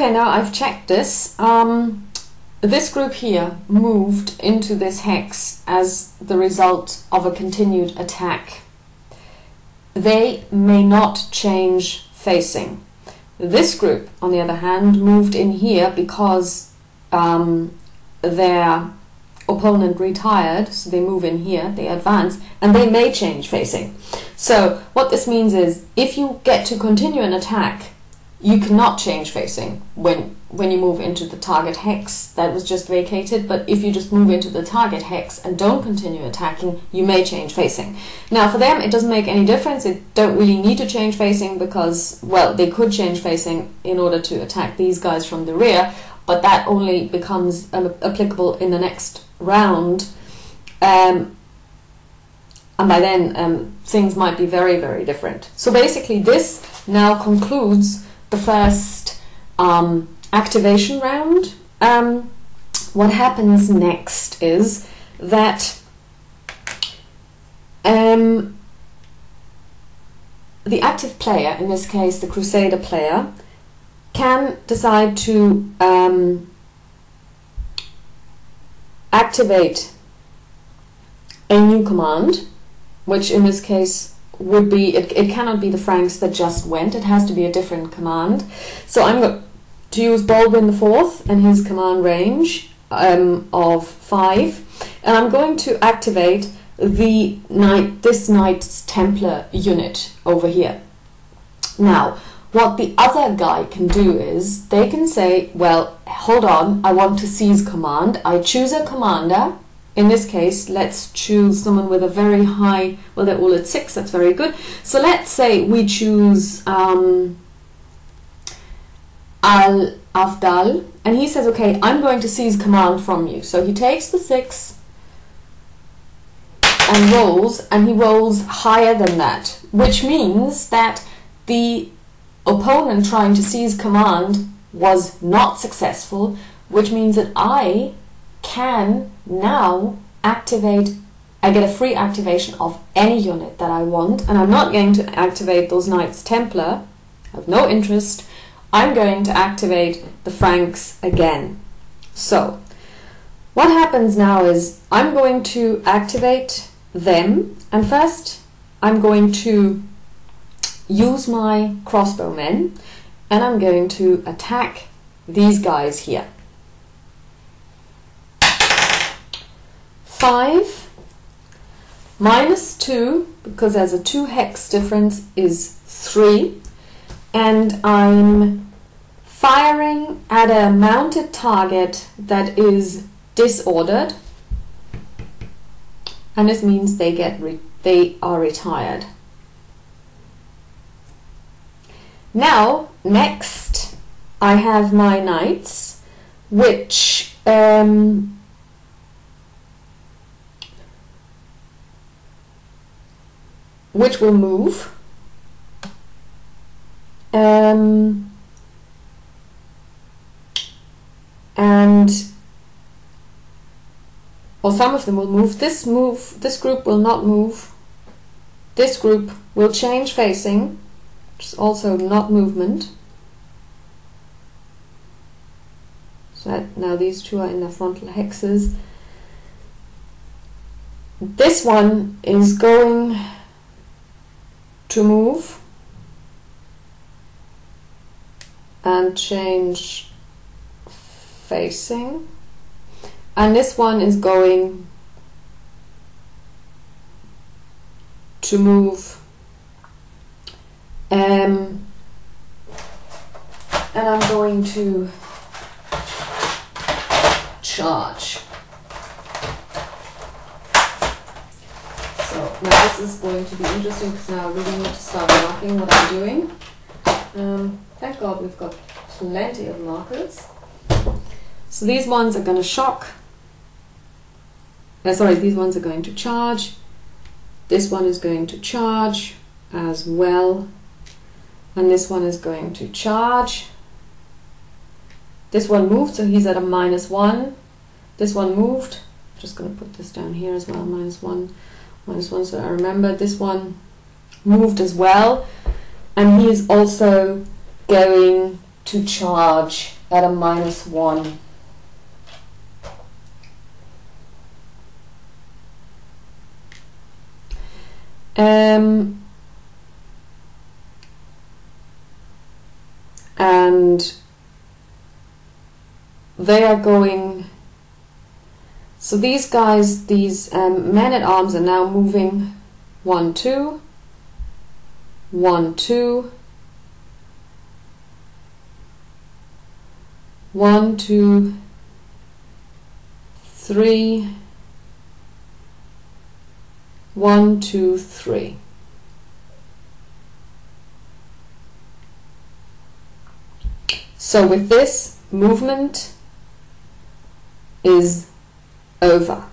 Okay, now I've checked this. This group here moved into this hex as the result of a continued attack. They may not change facing. This group, on the other hand, moved in here because their opponent retired, so they move in here, they advance, and they may change facing. So what this means is, if you get to continue an attack, you cannot change facing when you move into the target hex that was just vacated, but if you just move into the target hex and don't continue attacking, you may change facing. Now for them it doesn't make any difference, they don't really need to change facing because, well, they could change facing in order to attack these guys from the rear, but that only becomes applicable in the next round, and by then things might be very, very different. So basically this now concludes the first activation round. What happens next is that the active player, in this case the Crusader player, can decide to activate a new command, which in this case would be, it cannot be the Franks that just went, it has to be a different command. So I'm going to use Baldwin IV and his command range of 5, and I'm going to activate the this Knights Templar unit over here. Now what the other guy can do is, they can say, well, hold on, I want to seize command. I choose a commander. In this case, let's choose someone with a very high, well, they're all at 6, that's very good. So let's say we choose Al-Afdal, and he says, okay, I'm going to seize command from you. So he takes the 6 and rolls, and he rolls higher than that, which means that the opponent trying to seize command was not successful, which means that I can now activate, I get a free activation of any unit that I want, and I'm not going to activate those Knights Templar, I have no interest, I'm going to activate the Franks again. So what happens now is, I'm going to activate them, and first I'm going to use my crossbowmen, and I'm going to attack these guys here. 5 minus 2, because there's a 2 hex difference, is 3, and I'm firing at a mounted target that is disordered, and this means they are retired. Now next I have my knights, which will move, and or some of them will move. This group will not move. This group will change facing, which is also not movement. So that now these two are in their frontal hexes. This one is going to move and change facing, and this one is going to move, and I'm going to charge. So now this is going to be interesting, because now I really need to start marking what I'm doing. Thank God we've got plenty of markers. So these ones are going to shock. Sorry, these ones are going to charge. This one is going to charge as well. And this one is going to charge. This one moved, so he's at a -1. This one moved. I'm just going to put this down here as well, -1, -1, so I remember. This one moved as well, and he is also going to charge at a -1. And they are going, so these guys, these men-at-arms are now moving 1, 2, 1, 2, 1, 2, 3, 1, 2, 3. So with this, movement is over.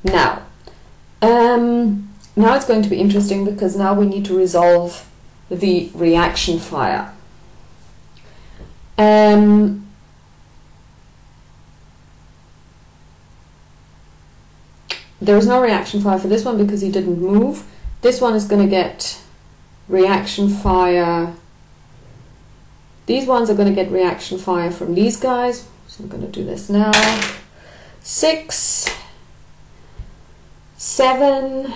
Now it's going to be interesting, because now we need to resolve the reaction fire. There is no reaction fire for this one because he didn't move. This one is going to get reaction fire. These ones are going to get reaction fire from these guys. So I'm going to do this now. 6, 7,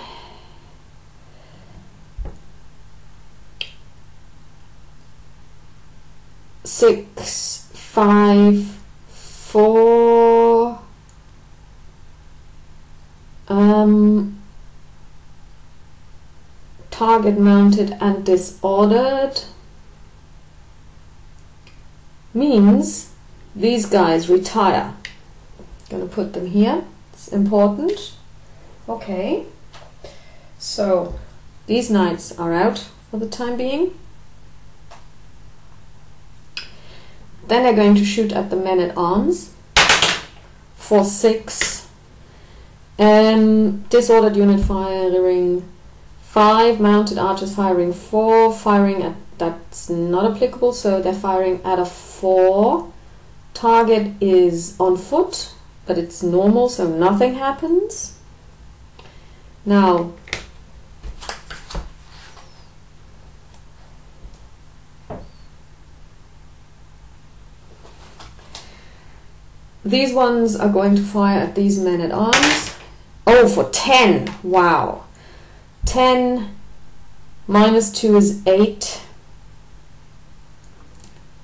6, 5, 4, target mounted and disordered, means these guys retire. Gonna put them here, it's important. Okay, so these knights are out for the time being. Then they're going to shoot at the men-at-arms for 6. Disordered unit firing 5, mounted archers firing 4, firing at, that's not applicable, so they're firing at a 4. Target is on foot, but it's normal, so nothing happens. Now, these ones are going to fire at these men-at-arms. Oh, for 10! Wow! 10 minus 2 is 8.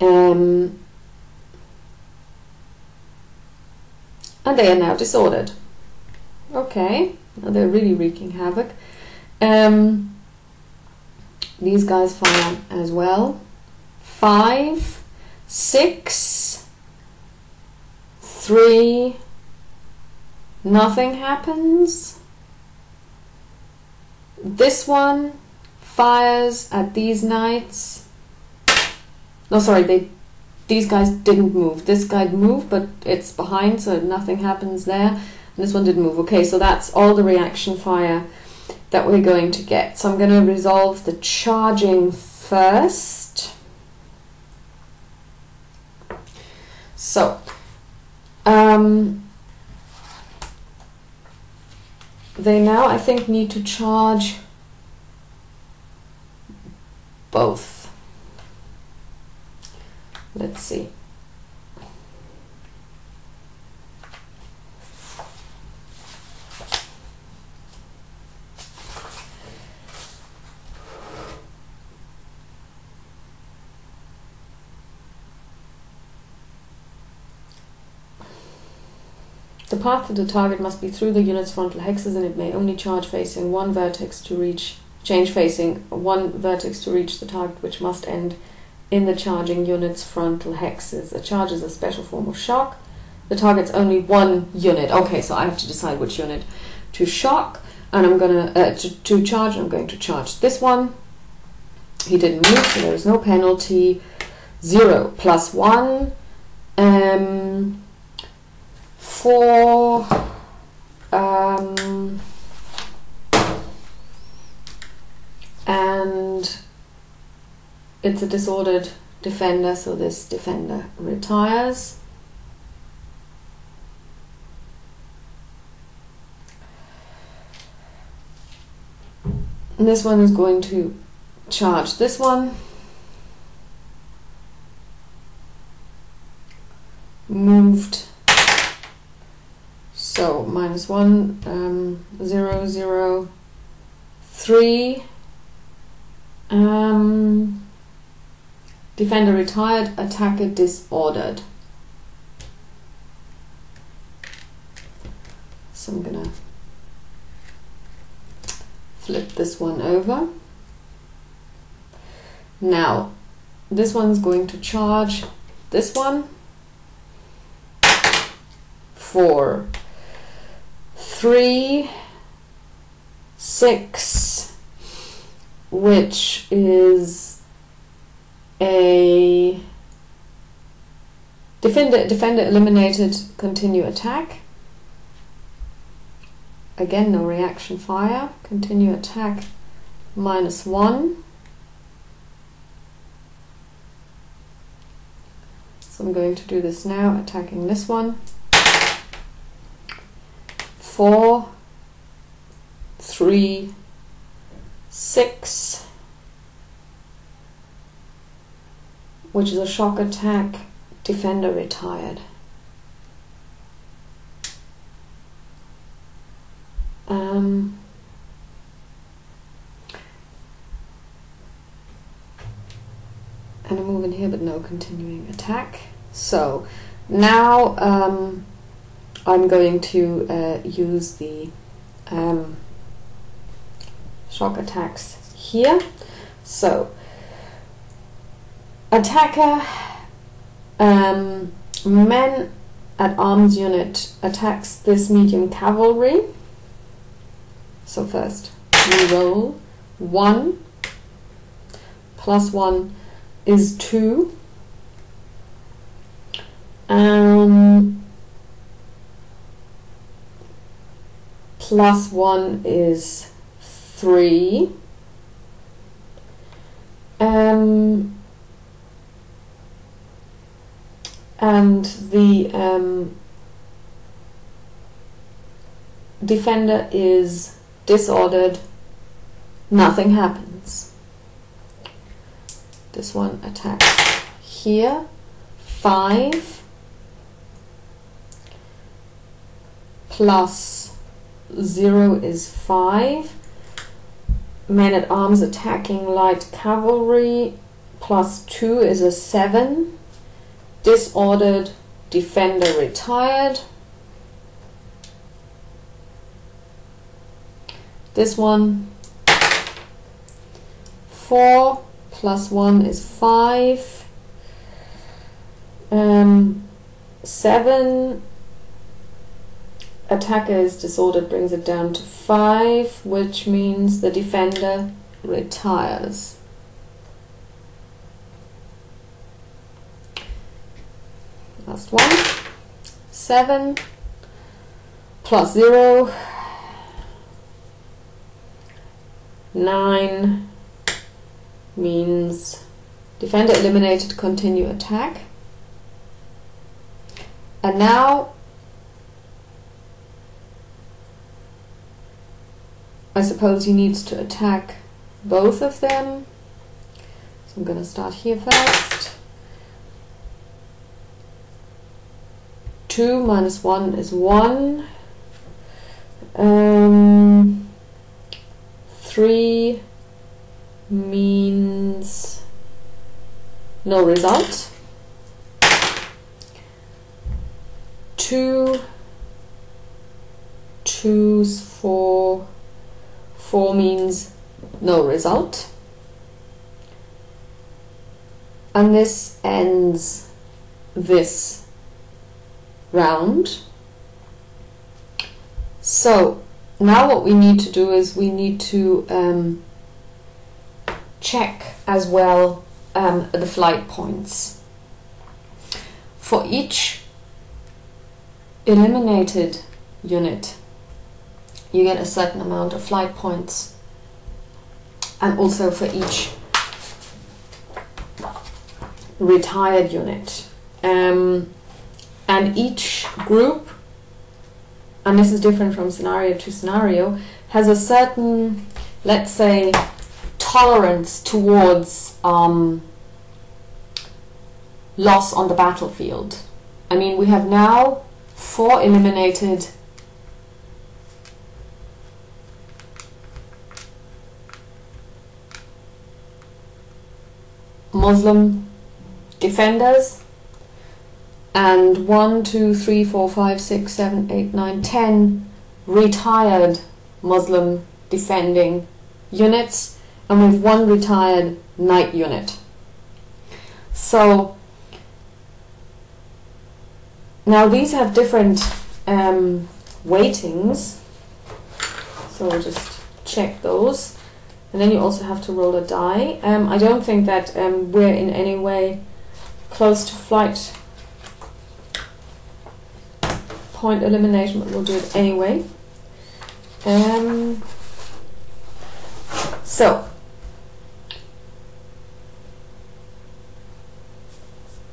And they are now disordered. Okay, now they're really wreaking havoc. These guys fire as well. 5, 6, 3, nothing happens. This one fires at these knights. No, sorry, these guys didn't move. This guy moved, but it's behind, so nothing happens there. And this one didn't move. Okay, so that's all the reaction fire that we're going to get. So I'm going to resolve the charging first. So, they now, I think, need to charge both. Let's see. The path to the target must be through the unit's frontal hexes, and it may only charge facing one vertex to reach, change facing one vertex to reach the target, which must end in the charging unit's frontal hexes. A charge is a special form of shock. The target's only one unit. Okay, so I have to decide which unit to shock, and I'm gonna to charge. I'm going to charge this one. He didn't move, so there is no penalty. 0 plus 1. 4. And it's a disordered defender, so this defender retires. And this one is going to charge this one. moved. So -1, 0, 0, 3. Defender retired, attacker disordered. So I'm gonna flip this one over. Now this one's going to charge this one for 3, 6, which is a defender eliminated, continue attack. Again, no reaction fire, continue attack, -1. So I'm going to do this now, attacking this one. 4, 3, 6, which is a shock attack, defender retired. And a move in here, but no continuing attack. So now I'm going to use the shock attacks here. So attacker, men at arms unit attacks this medium cavalry. So first we roll 1 plus 1 is 2. Plus 1 is 3. And the defender is disordered, nothing happens. This one attacks here, 5 plus 0 is 5. Men at arms attacking light cavalry, plus 2 is a 7. Disordered, defender retired. This one, 4 plus 1 is 5. 7. Attacker is disordered, brings it down to 5, which means the defender retires. Last one, 7 plus 0, 9 means defender eliminated, continue attack. And now I suppose he needs to attack both of them. So I'm going to start here first. 2 minus 1 is 1. 3 means no result. 2, 2's 4. 4 means no result. And this ends this round. So now what we need to do is we need to check as well the flight points. For each eliminated unit you get a certain amount of flight points, and also for each retired unit. And each group, and this is different from scenario to scenario, has a certain, let's say, tolerance towards loss on the battlefield. I mean, we have now 4 eliminated Muslim defenders, and 1, 2, 3, 4, 5, 6, 7, 8, 9, 10 retired Muslim defending units, and we've 1 retired knight unit. So now these have different weightings, so we'll just check those. And then you also have to roll a die. I don't think that we're in any way close to flight point elimination, but we'll do it anyway. So,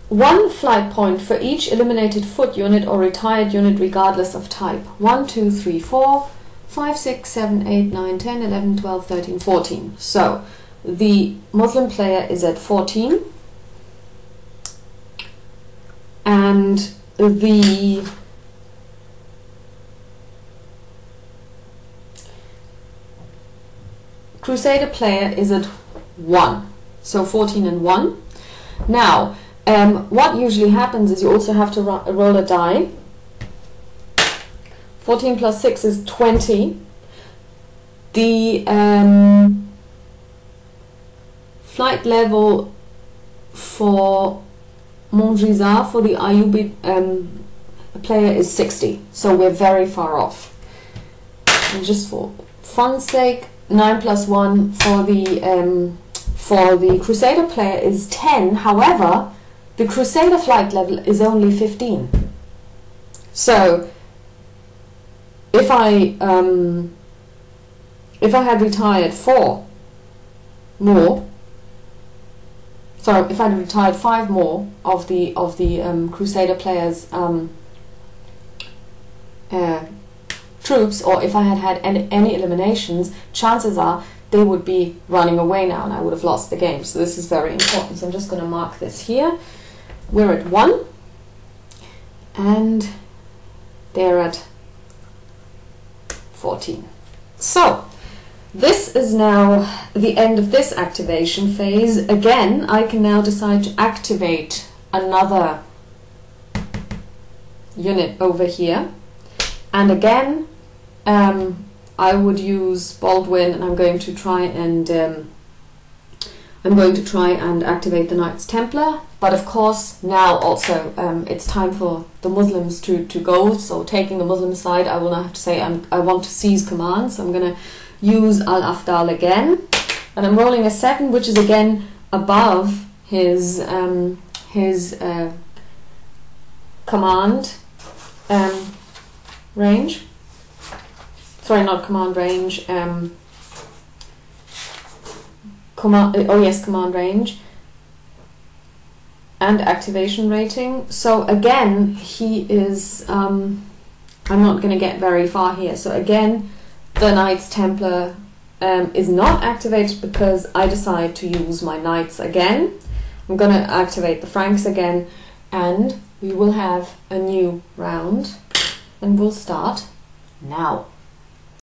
one flight point for each eliminated foot unit or retired unit regardless of type. 1, 2, 3, 4, 5, 6, 7, 8, 9, 10, 11, 12, 13, 14. So the Muslim player is at 14, and the Crusader player is at 1. So 14 and 1. Now, what usually happens is you also have to roll a die. 14 plus 6 is 20. The flight level for Montgisard, for the Ayubi player, is 60. So we're very far off. And just for fun's sake, 9 plus 1 for the Crusader player is 10. However, the Crusader flight level is only 15. So if I had retired 4 more, sorry, if I had retired 5 more of the Crusader players' troops, or if I had had any eliminations, chances are they would be running away now and I would have lost the game. So this is very important. So I'm just going to mark this here. We're at 1 and they're at 14. So this is now the end of this activation phase. Again, I can now decide to activate another unit over here, and again I would use Baldwin, and I'm going to try and activate the Knights Templar. But of course now also it's time for the Muslims to go. So taking the Muslim side, I will now have to say I want to seize command. So I'm going to use Al-Afdal again, and I'm rolling a 7, which is again above his command range. Sorry, not command range. Command range and activation rating. So again, he is. I'm not going to get very far here. So again, the Knights Templar is not activated because I decide to use my knights again. I'm going to activate the Franks again, and we will have a new round, and we'll start now.